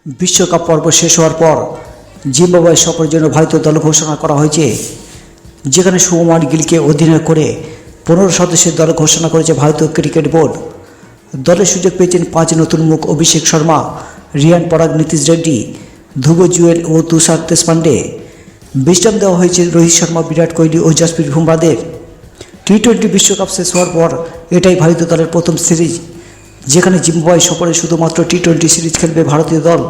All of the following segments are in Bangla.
বিশ্বকাপ পর্ব শেষ হওয়ার পর জিম্বাবুয়ে সফরের জন্য ভারতীয় দল ঘোষণা করা হয়েছে, যেখানে শুভমান গিলকে অধিনায়ক করে 15 সদস্যের দল ঘোষণা করেছে ভারতীয় ক্রিকেট বোর্ড। দলের সুযোগ পেয়েছেন 5 নতুন মুখ: অভিষেক শর্মা, রিয়ান পরাগ, নীতিশ রেড্ডি, ধ্রুব জুয়েল ও তুষার দেশপান্ডে। বিশ্রাম দেওয়া হয়েছে রোহিত শর্মা, বিরাট কোহলি ও জসপ্রীত বুমরাদের। টি-20 বিশ্বকাপ শেষ হওয়ার পর এটাই ভারতীয় দলের প্রথম সিরিজ, যেখানে জিম্বাবুয়ে সফরে শুধুমাত্র টি-20 সিরিজ খেলবে ভারতীয় দল।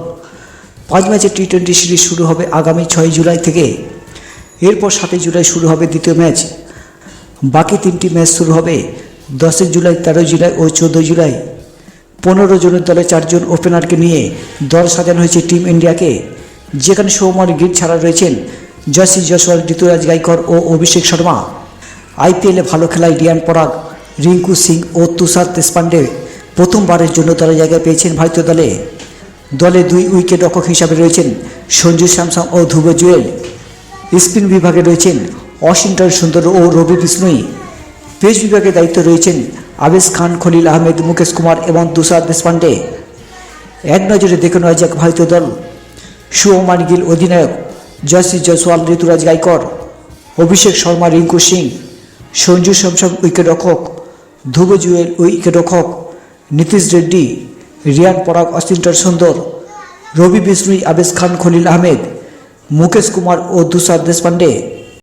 5 ম্যাচের টি-20 সিরিজ শুরু হবে আগামী 6 জুলাই থেকে। এরপর 7 জুলাই শুরু হবে দ্বিতীয় ম্যাচ। বাকি 3টি ম্যাচ শুরু হবে 10 জুলাই, 13 জুলাই ও 14 জুলাই। 15 জনের দলে 4 জন ওপেনারকে নিয়ে দল সাজানো হয়েছে টিম ইন্ডিয়াকে, যেখানে শুভমান গিল ছাড়া রয়েছেন যশস্বী জয়সওয়াল, ঋতুরাজ গাইকর ও অভিষেক শর্মা। আইপিএলে ভালো খেলায় রিয়ান পরাগ, রিঙ্কু সিং ও তুষার দেশপান্ডে প্রথমবারের জন্য দলে জায়গায় পেয়েছেন ভারতীয় দলে। দলে 2 উইকেট-রক্ষক হিসাবে রয়েছেন সঞ্জু স্যামসন ও ধ্রুব জুয়েল। স্পিন বিভাগে রয়েছেন অচিন্তন সুন্দর ও রবি বিষ্ণুই। পেস বিভাগে দায়িত্বে রয়েছেন আবেশ খান, খলিল আহমেদ, মুকেশ কুমার এবং তুষার দেশপান্ডে। এক নজরে দেখে নেওয়া যাক ভারতীয় দল। শুভমান গিল অধিনায়ক, যশস্বী জয়সওয়াল, ঋতুরাজ গাইকর, অভিষেক শর্মা, রিঙ্কু সিং, সঞ্জু স্যামসন উইকেট-রক্ষক, ধ্রুব জুয়েল উইকেট-রক্ষক, নীতিশ রেড্ডি, রিয়ান পরাগ, অচিন্তন সুন্দর, রবি বিষ্ণুই, আবেশ খান, খলিল আহমেদ, মুকেশ কুমার ও তুষার দেশপান্ডে।